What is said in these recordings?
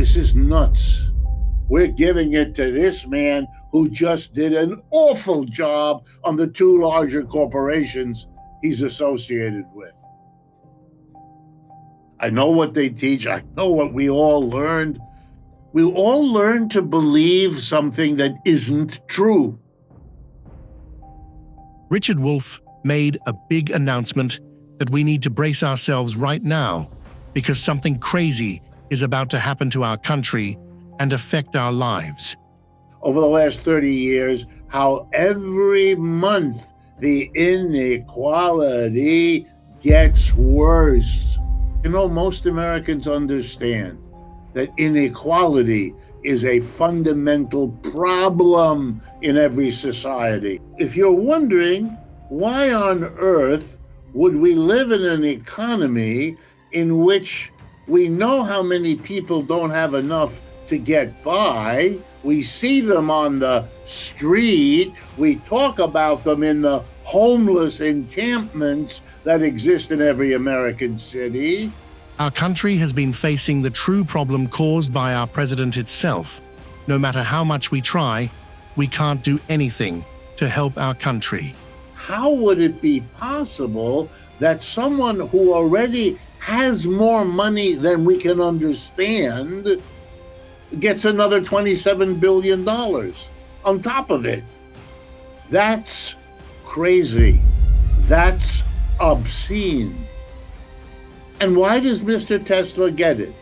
This is nuts. We're giving it to this man who just did an awful job on the two larger corporations he's associated with. I know what they teach. I know what we all learned. We all learned to believe something that isn't true. Richard Wolff made a big announcement that we need to brace ourselves right now because something crazy is about to happen to our country and affect our lives. Over the last 30 years, how every month the inequality gets worse. You know, most Americans understand that inequality is a fundamental problem in every society. If you're wondering, why on earth would we live in an economy in which we know how many people don't have enough to get by? We see them on the street. We talk about them in the homeless encampments that exist in every American city. Our country has been facing the true problem caused by our president itself. No matter how much we try, we can't do anything to help our country. How would it be possible that someone who already has more money than we can understand gets another $27 billion on top of it? That's crazy. That's obscene. And why does Mr. Tesla get it?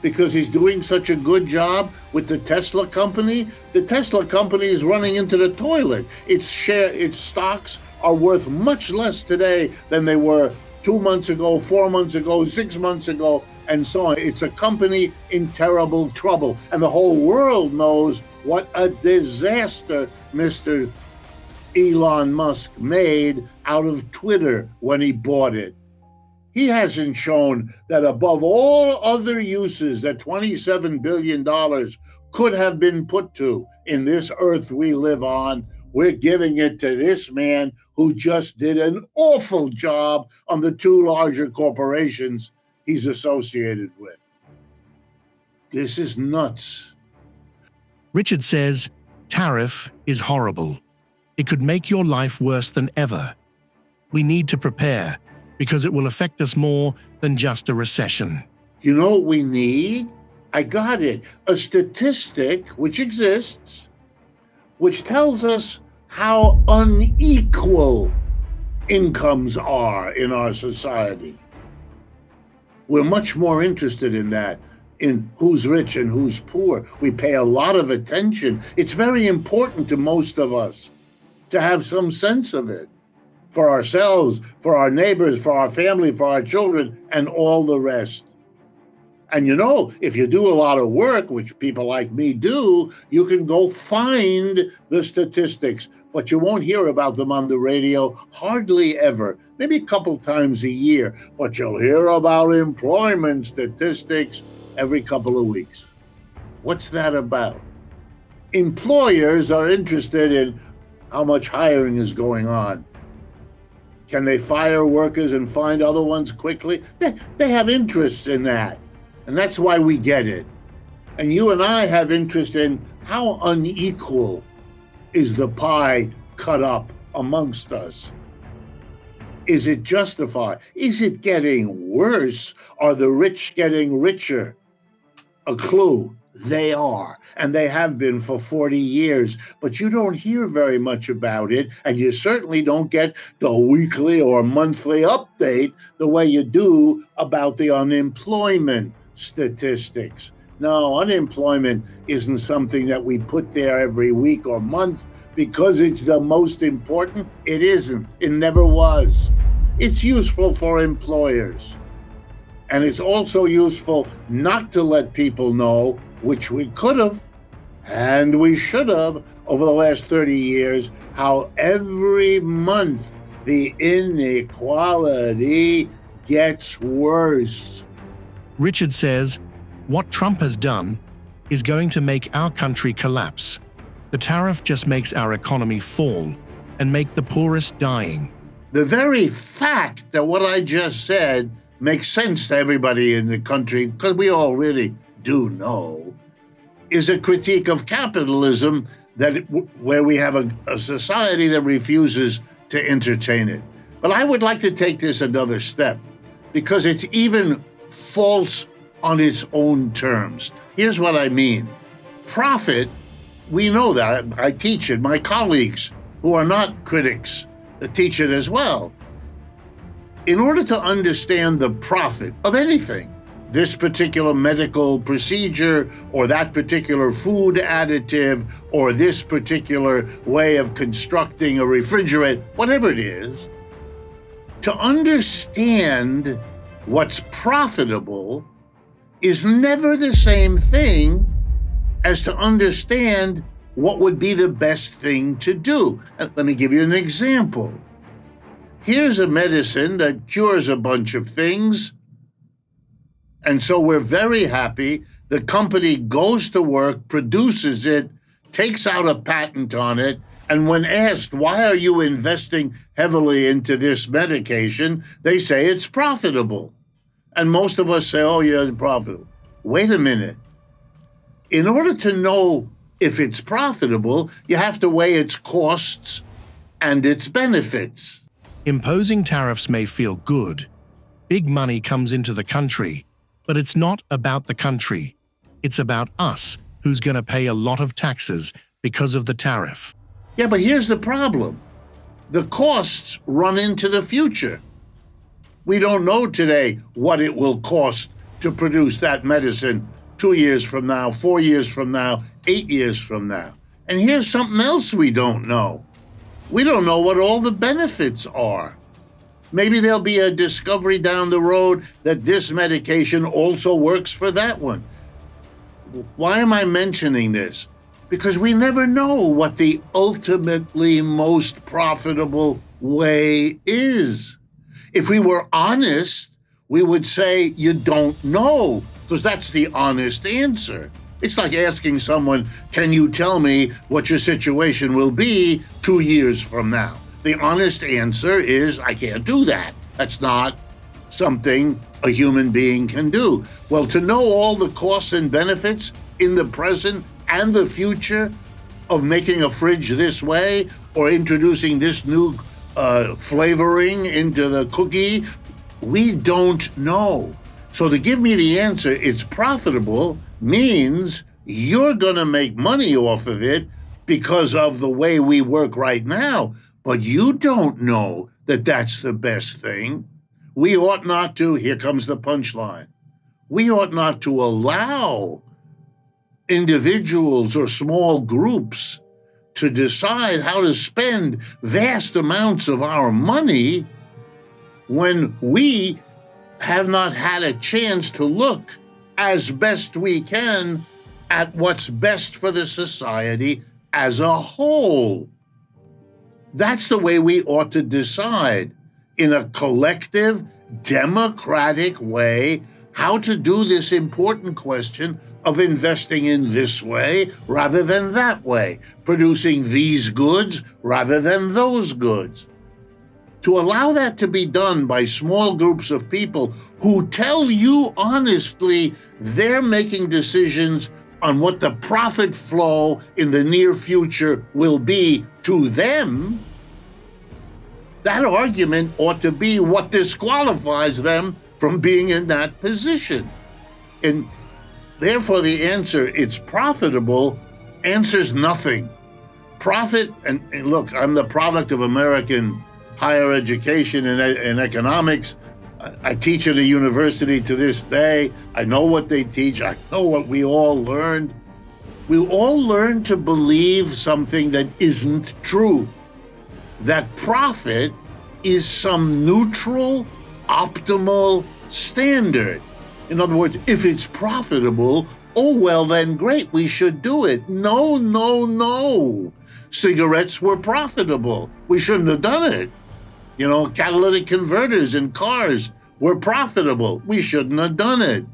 Because he's doing such a good job with the Tesla company? The Tesla company is running into the toilet. Its stocks are worth much less today than they were 2 months ago, 4 months ago, 6 months ago, and so on. It's a company in terrible trouble. And the whole world knows what a disaster Mr. Elon Musk made out of Twitter when he bought it. He hasn't shown that above all other uses that $27 billion could have been put to in this earth we live on, we're giving it to this man who just did an awful job on the two larger corporations he's associated with. This is nuts. Richard says, tariff is horrible. It could make your life worse than ever. We need to prepare because it will affect us more than just a recession. You know what we need? I got it. A statistic which exists, which tells us how unequal incomes are in our society. We're much more interested in that, in who's rich and who's poor. We pay a lot of attention. It's very important to most of us to have some sense of it, for ourselves, for our neighbors, for our family, for our children, and all the rest. And you know, if you do a lot of work, which people like me do, you can go find the statistics, but you won't hear about them on the radio hardly ever, maybe a couple times a year, but you'll hear about employment statistics every couple of weeks. What's that about? Employers are interested in how much hiring is going on. Can they fire workers and find other ones quickly? They have interests in that. And that's why we get it. And you and I have interest in how unequal is the pie cut up amongst us. Is it justified? Is it getting worse? Are the rich getting richer? A clue. They are, and they have been for 40 years, but you don't hear very much about it, and you certainly don't get the weekly or monthly update the way you do about the unemployment statistics. No, unemployment isn't something that we put there every week or month because it's the most important. It isn't. It never was. It's useful for employers, and it's also useful not to let people know, which we could have, and we should have, over the last 30 years, how every month the inequality gets worse. Richard says, what Trump has done is going to make our country collapse. The tariff just makes our economy fall and make the poorest dying. The very fact that what I just said makes sense to everybody in the country, because we all really do know is a critique of capitalism where we have a society that refuses to entertain it. But I would like to take this another step because it's even false on its own terms. Here's what I mean. Profit, we know that. I teach it. My colleagues who are not critics teach it as well. In order to understand the profit of anything, this particular medical procedure or that particular food additive or this particular way of constructing a refrigerant, whatever it is, to understand what's profitable is never the same thing as to understand what would be the best thing to do. Let me give you an example. Here's a medicine that cures a bunch of things, and so we're very happy. The company goes to work, produces it, takes out a patent on it, and when asked, why are you investing heavily into this medication, they say it's profitable. And most of us say, oh, yeah, it's profitable. Wait a minute. In order to know if it's profitable, you have to weigh its costs and its benefits. Imposing tariffs may feel good. Big money comes into the country, but it's not about the country. It's about us, who's going to pay a lot of taxes because of the tariff. Yeah, but here's the problem. The costs run into the future. We don't know today what it will cost to produce that medicine 2 years from now, 4 years from now, 8 years from now. And here's something else we don't know. We don't know what all the benefits are. Maybe there'll be a discovery down the road that this medication also works for that one. Why am I mentioning this? Because we never know what the ultimately most profitable way is. If we were honest, we would say you don't know, because that's the honest answer. It's like asking someone, can you tell me what your situation will be 2 years from now? The honest answer is, I can't do that. That's not something a human being can do. Well, to know all the costs and benefits in the present and the future of making a fridge this way or introducing this new flavoring into the cookie, we don't know. So to give me the answer, it's profitable, means you're going to make money off of it because of the way we work right now. But you don't know that that's the best thing. We ought not to, here comes the punchline, we ought not to allow individuals or small groups to decide how to spend vast amounts of our money when we have not had a chance to look as best we can at what's best for the society as a whole. That's the way we ought to decide in a collective, democratic way how to do this important question of investing in this way rather than that way, producing these goods rather than those goods. To allow that to be done by small groups of people who tell you honestly they're making decisions on what the profit flow in the near future will be to them, that argument ought to be what disqualifies them from being in that position. And therefore the answer, it's profitable, answers nothing. Profit, and look, I'm the product of American higher education and economics. I teach at a university to this day. I know what they teach. I know what we all learned. We all learned to believe something that isn't true. That profit is some neutral, optimal standard. In other words, if it's profitable, oh, well, then great, we should do it. No, no, no. Cigarettes were profitable. We shouldn't have done it. You know, catalytic converters in cars were profitable. We shouldn't have done it.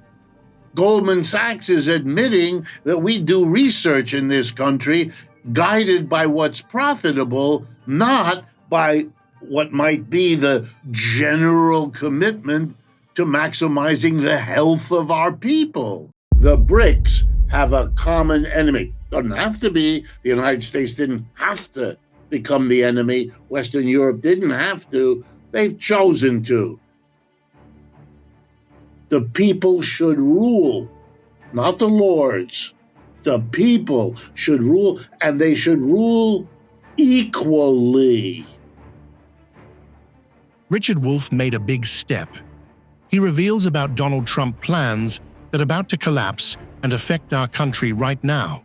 Goldman Sachs is admitting that we do research in this country guided by what's profitable, not by what might be the general commitment to maximizing the health of our people. The BRICS have a common enemy. Doesn't have to be. The United States didn't have to become the enemy. Western Europe didn't have to. They've chosen to. The people should rule, not the lords. The people should rule, and they should rule equally. Richard Wolff made a big step. He reveals about Donald Trump plans that are about to collapse and affect our country right now.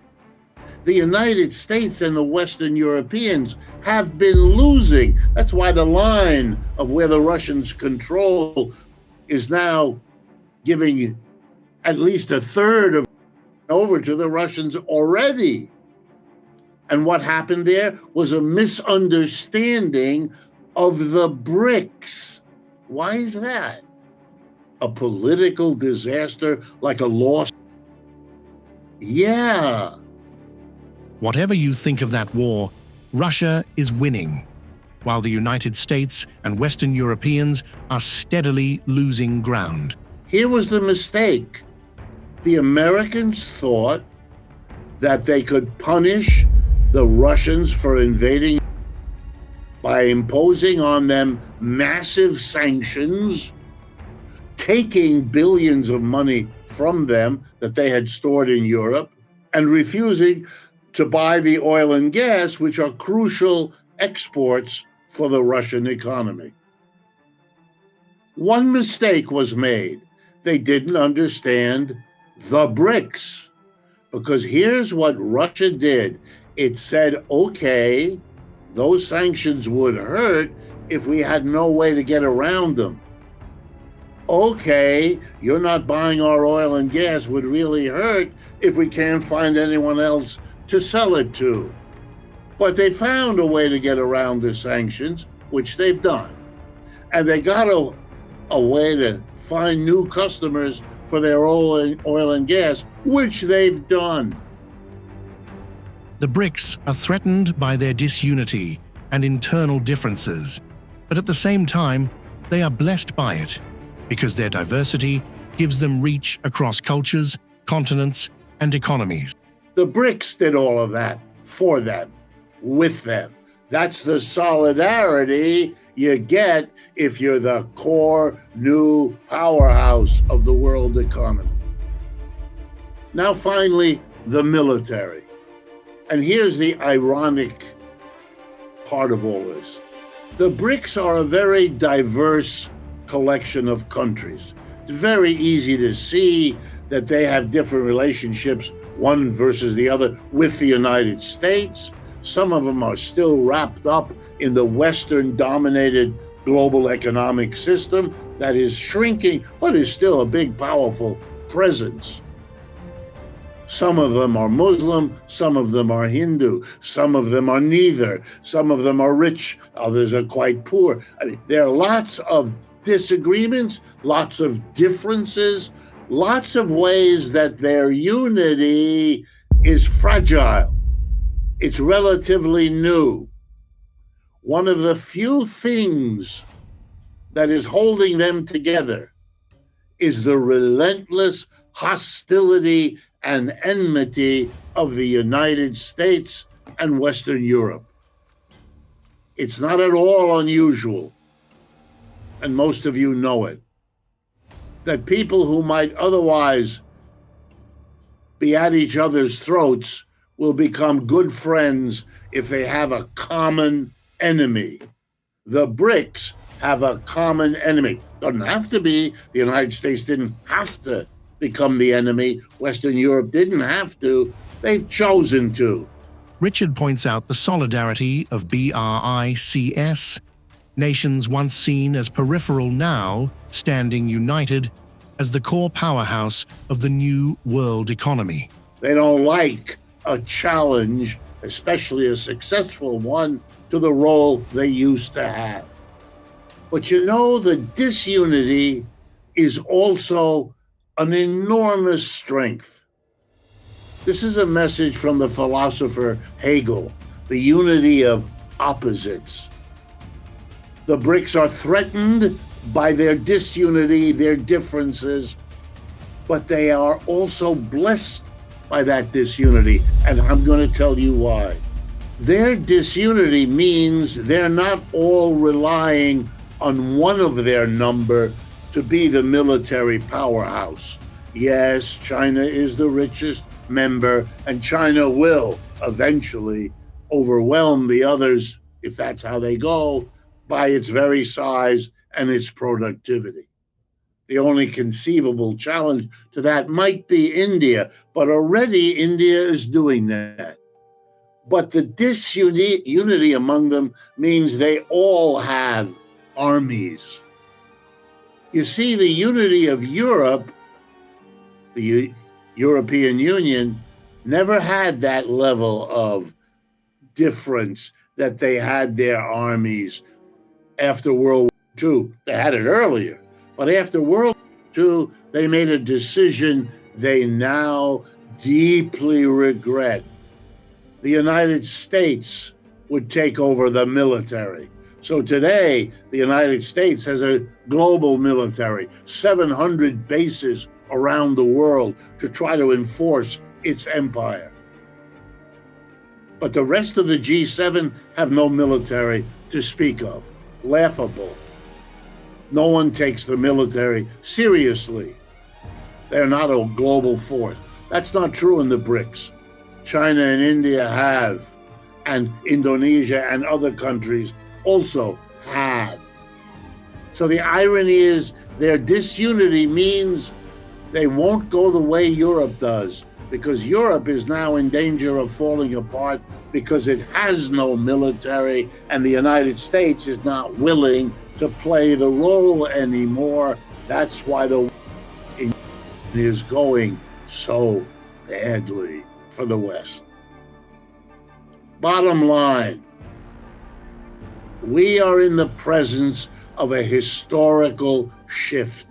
The United States and the Western Europeans have been losing. That's why the line of where the Russians control is now giving at least a third of over to the Russians already. And what happened there was a misunderstanding of the BRICS. Why is that? A political disaster like a loss? Yeah. Whatever you think of that war, Russia is winning, while the United States and Western Europeans are steadily losing ground. Here was the mistake. The Americans thought that they could punish the Russians for invading by imposing on them massive sanctions, taking billions of money from them that they had stored in Europe, and refusing to buy the oil and gas, which are crucial exports for the Russian economy. One mistake was made. They didn't understand the BRICS, because here's what Russia did. It said, okay, those sanctions would hurt if we had no way to get around them. Okay, you're not buying our oil and gas would really hurt if we can't find anyone else to sell it to. But they found a way to get around the sanctions, which they've done. And they got a way to find new customers for their oil and gas, which they've done. The BRICS are threatened by their disunity and internal differences, but at the same time, they are blessed by it, because their diversity gives them reach across cultures, continents, and economies. The BRICS did all of that for them, with them. That's the solidarity you get if you're the core new powerhouse of the world economy. Now, finally, the military. And here's the ironic part of all this. The BRICS are a very diverse collection of countries. It's very easy to see that they have different relationships, one versus the other, with the United States. Some of them are still wrapped up in the Western-dominated global economic system that is shrinking, but is still a big, powerful presence. Some of them are Muslim, some of them are Hindu, some of them are neither, some of them are rich, others are quite poor. I mean, there are lots of disagreements, lots of differences, lots of ways that their unity is fragile. It's relatively new. One of the few things that is holding them together is the relentless hostility and enmity of the United States and Western Europe. It's not at all unusual, and most of you know it, that people who might otherwise be at each other's throats will become good friends if they have a common enemy. The BRICS have a common enemy. Doesn't have to be. The United States didn't have to become the enemy. Western Europe didn't have to. They've chosen to. Richard points out the solidarity of BRICS, nations once seen as peripheral now standing united as the core powerhouse of the new world economy. They don't like a challenge, especially a successful one, to the role they used to have. But you know, the disunity is also an enormous strength. This is a message from the philosopher Hegel, the unity of opposites. The BRICS are threatened by their disunity, their differences, but they are also blessed by that disunity. And I'm going to tell you why. Their disunity means they're not all relying on one of their number to be the military powerhouse. Yes, China is the richest member, and China will eventually overwhelm the others, if that's how they go, by its very size and its productivity. The only conceivable challenge to that might be India, but already India is doing that. But the disunity among them means they all have armies. You see, the unity of Europe, the European Union, never had that level of difference that they had their armies after World War II. They had it earlier, but after World War II, they made a decision they now deeply regret. The United States would take over the military. So today, the United States has a global military, 700 bases around the world to try to enforce its empire. But the rest of the G7 have no military to speak of. Laughable. No one takes the military seriously. They're not a global force. That's not true in the BRICS. China and India have, and Indonesia and other countries also have. So the irony is their disunity means they won't go the way Europe does, because Europe is now in danger of falling apart because it has no military, and the United States is not willing to play the role anymore. That's why the war is going so badly for the West. Bottom line, we are in the presence of a historical shift.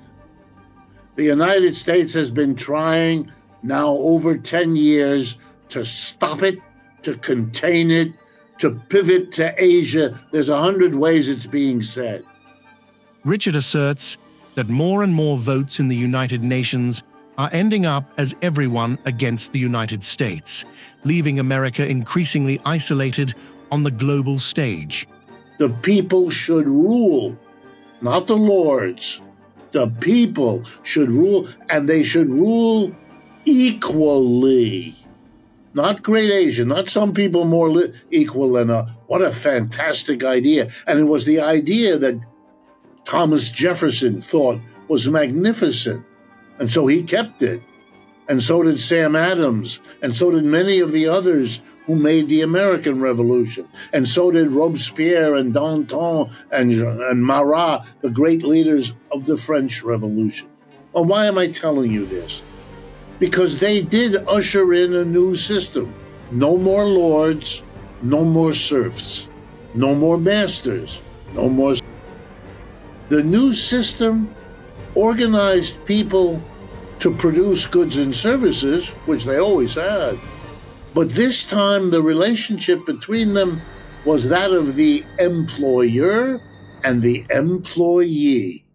The United States has been trying now over 10 years to stop it, to contain it, to pivot to Asia. There's 100 ways it's being said. Richard asserts that more and more votes in the United Nations are ending up as everyone against the United States, leaving America increasingly isolated on the global stage. The people should rule, not the lords. The people should rule, and they should rule equally. Not great Asia, not some people more equal than what a fantastic idea. And it was the idea that Thomas Jefferson thought was magnificent. And so he kept it. And so did Sam Adams. And so did many of the others who made the American Revolution. And so did Robespierre and Danton and Marat, the great leaders of the French Revolution. Well, why am I telling you this? Because they did usher in a new system. No more lords, no more serfs, no more masters, no more. The new system organized people to produce goods and services, which they always had. But this time, the relationship between them was that of the employer and the employee.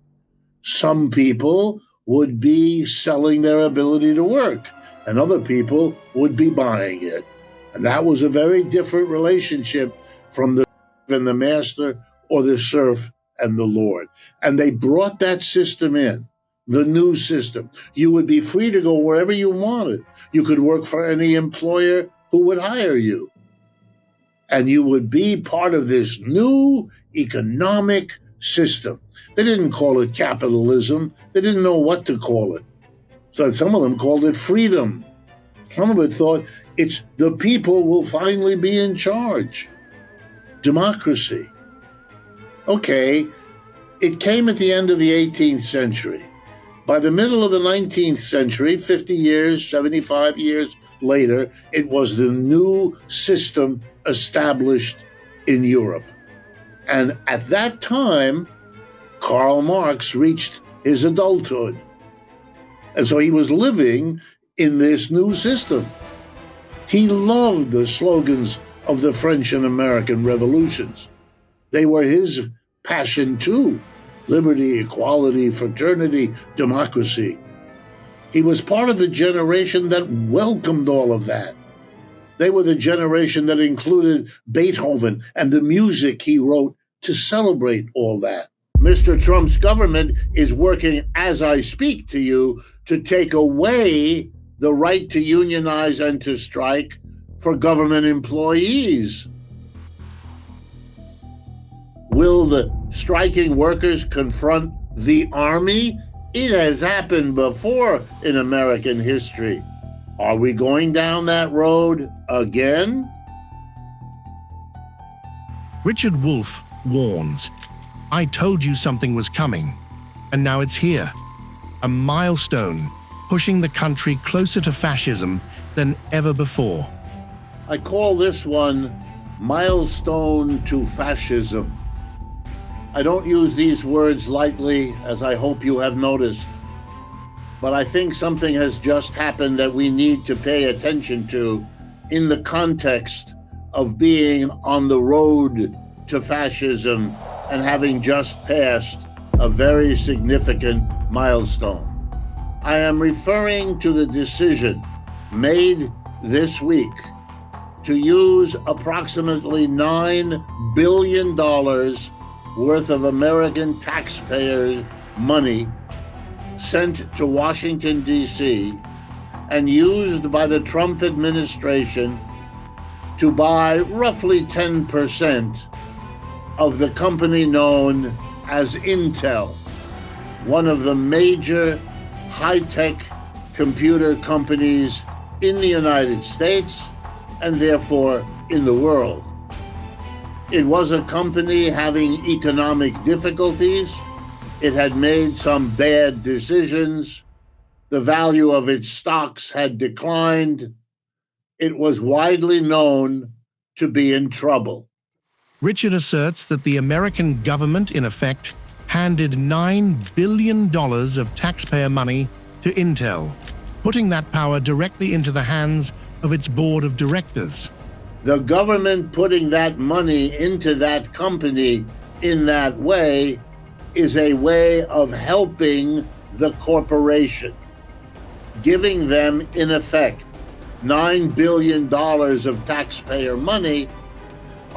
Some people would be selling their ability to work, and other people would be buying it. And that was a very different relationship from the and the master or the serf and the lord. And they brought that system in, the new system. You would be free to go wherever you wanted. You could work for any employer who would hire you. And you would be part of this new economic system. They didn't call it capitalism. They didn't know what to call it. So some of them called it freedom. Some of it thought it's the people will finally be in charge. Democracy. Okay, it came at the end of the 18th century. By the middle of the 19th century, 50 years, 75 years later, it was the new system established in Europe. And at that time, Karl Marx reached his adulthood. And so he was living in this new system. He loved the slogans of the French and American revolutions. They were his passion too. Liberty, equality, fraternity, democracy. He was part of the generation that welcomed all of that. They were the generation that included Beethoven and the music he wrote to celebrate all that. Mr. Trump's government is working, as I speak to you, to take away the right to unionize and to strike for government employees. Will the striking workers confront the army? It has happened before in American history. Are we going down that road again? Richard Wolff warns, "I told you something was coming, and now it's here. A milestone pushing the country closer to fascism than ever before." I call this one milestone to fascism. I don't use these words lightly, as I hope you have noticed, but I think something has just happened that we need to pay attention to in the context of being on the road to fascism and having just passed a very significant milestone. I am referring to the decision made this week to use approximately $9 billion worth of American taxpayers' money sent to Washington, D.C., and used by the Trump administration to buy roughly 10% of the company known as Intel, one of the major high-tech computer companies in the United States and therefore in the world. It was a company having economic difficulties. It had made some bad decisions. The value of its stocks had declined. It was widely known to be in trouble. Richard asserts that the American government, in effect, handed $9 billion of taxpayer money to Intel, putting that power directly into the hands of its board of directors. The government putting that money into that company in that way is a way of helping the corporation, giving them, in effect, $9 billion of taxpayer money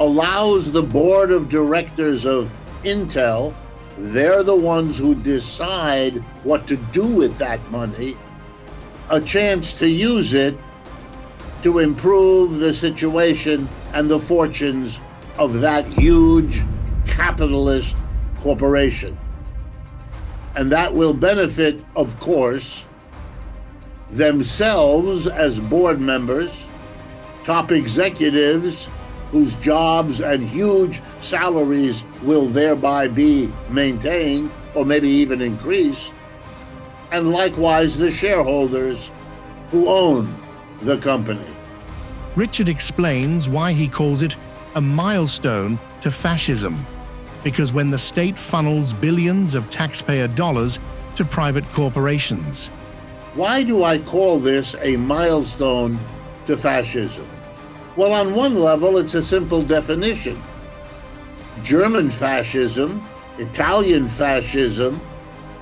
allows the board of directors of Intel, they're the ones who decide what to do with that money, a chance to use it to improve the situation and the fortunes of that huge capitalist corporation. And that will benefit, of course, themselves as board members, top executives whose jobs and huge salaries will thereby be maintained or maybe even increased, and likewise the shareholders who own the company. Richard explains why he calls it a milestone to fascism, because when the state funnels billions of taxpayer dollars to private corporations. Why do I call this a milestone to fascism? Well, on one level, it's a simple definition. German fascism, Italian fascism,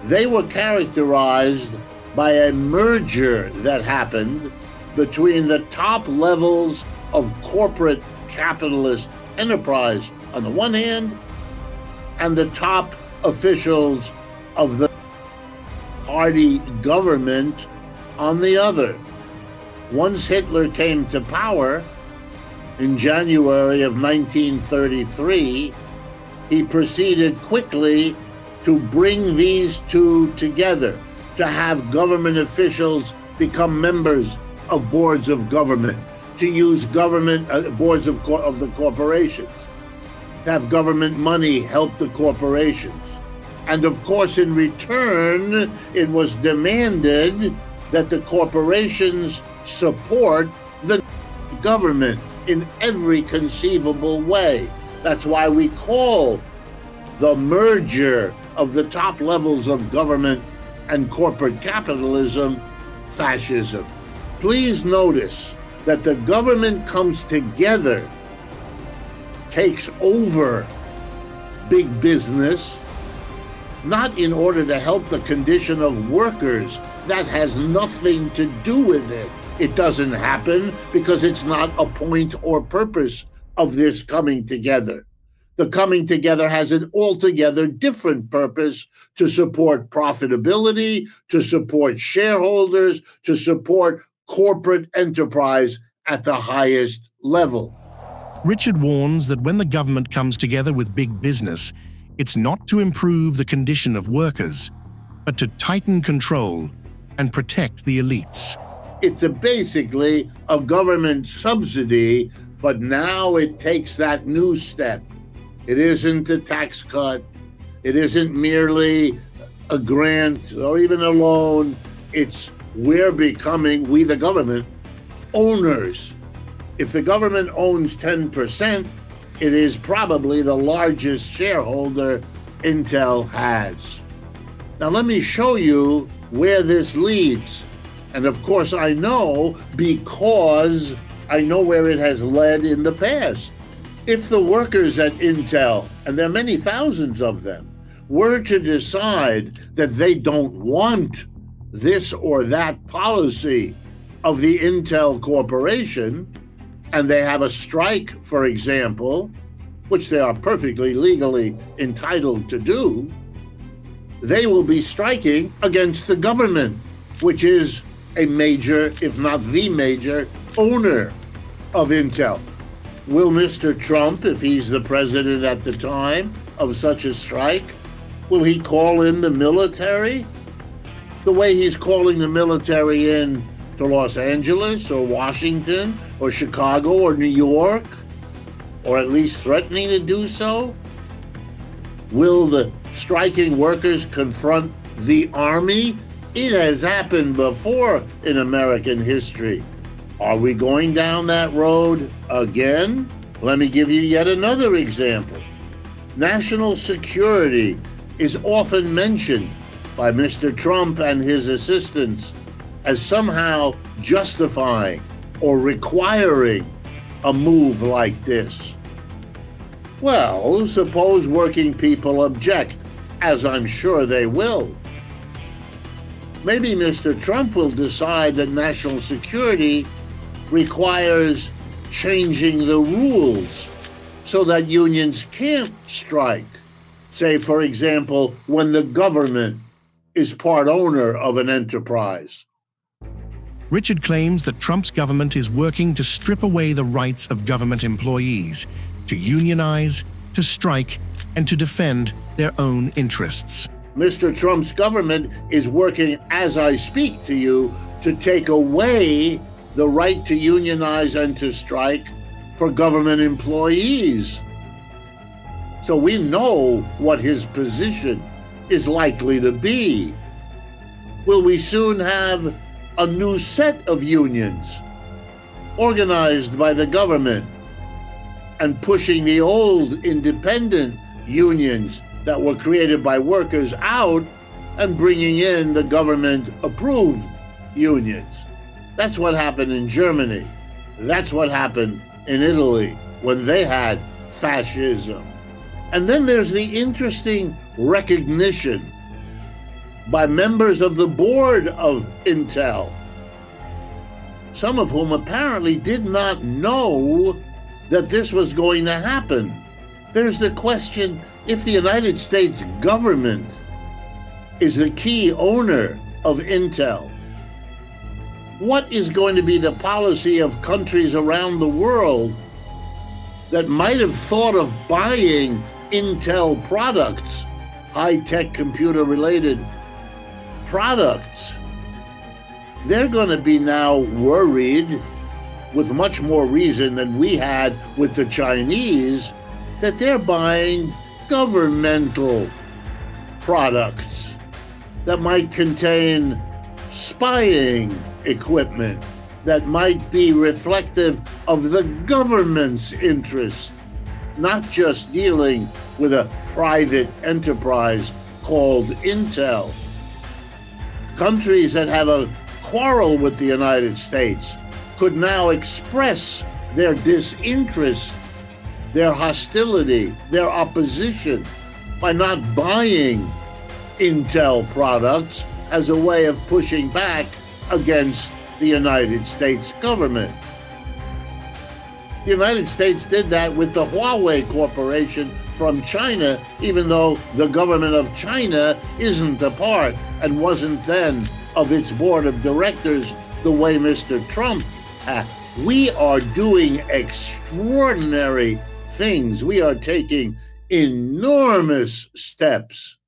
they were characterized by a merger that happened between the top levels of corporate capitalist enterprise on the one hand, and the top officials of the party government on the other. Once Hitler came to power in January of 1933, he proceeded quickly to bring these two together, to have government officials become members of boards of government, to use government boards of the corporations, to have government money help the corporations. And of course, in return, it was demanded that the corporations support the government in every conceivable way. That's why we call the merger of the top levels of government and corporate capitalism fascism. Please notice that the government comes together, takes over big business, not in order to help the condition of workers That has nothing to do with it. It doesn't happen because it's not a point or purpose of this coming together. The coming together has an altogether different purpose: to support profitability, to support shareholders, to support corporate enterprise at the highest level. Richard warns that when the government comes together with big business, it's not to improve the condition of workers, but to tighten control and protect the elites. It's basically a government subsidy, but now it takes that new step. It isn't a tax cut. It isn't merely a grant or even a loan. It's we're becoming, we the government, owners. If the government owns 10%, it is probably the largest shareholder Intel has. Now let me show you where this leads. And of course I know because I know where it has led in the past. If the workers at Intel, and there are many thousands of them, were to decide that they don't want this or that policy of the Intel Corporation, and they have a strike, for example, which they are perfectly legally entitled to do, they will be striking against the government, which is a major, if not the major, owner of Intel. Will Mr. Trump, if he's the president at the time of such a strike, will he call in the military? The way he's calling the military in to Los Angeles or Washington or Chicago or New York, or at least threatening to do so? Will the striking workers confront the army? It has happened before in American history. Are we going down that road again? Let me give you yet another example. National security is often mentioned by Mr. Trump and his assistants as somehow justifying or requiring a move like this. Well, suppose working people object, as I'm sure they will. Maybe Mr. Trump will decide that national security requires changing the rules so that unions can't strike. Say, for example, when the government is part owner of an enterprise. Richard claims that Trump's government is working to strip away the rights of government employees to unionize, to strike, and to defend their own interests. Mr. Trump's government is working, as I speak to you, to take away the right to unionize and to strike for government employees. So we know what his position is likely to be. Will we soon have a new set of unions organized by the government and pushing the old independent unions that were created by workers out and bringing in the government-approved unions? That's what happened in Germany. That's what happened in Italy when they had fascism. And then there's the interesting recognition by members of the board of Intel, some of whom apparently did not know that this was going to happen. There's the question, if the United States government is the key owner of Intel, what is going to be the policy of countries around the world that might have thought of buying Intel products, high-tech computer-related products? They're going to be now worried, with much more reason than we had with the Chinese, that they're buying governmental products that might contain spying equipment, that might be reflective of the government's interests, not just dealing with a private enterprise called Intel. Countries that have a quarrel with the United States could now express their disinterest, their hostility, their opposition by not buying Intel products as a way of pushing back against the United States government. The United States did that with the Huawei Corporation from China, even though the government of China isn't a part and wasn't then of its board of directors the way Mr. Trump had. We are doing extraordinary things. We are taking enormous steps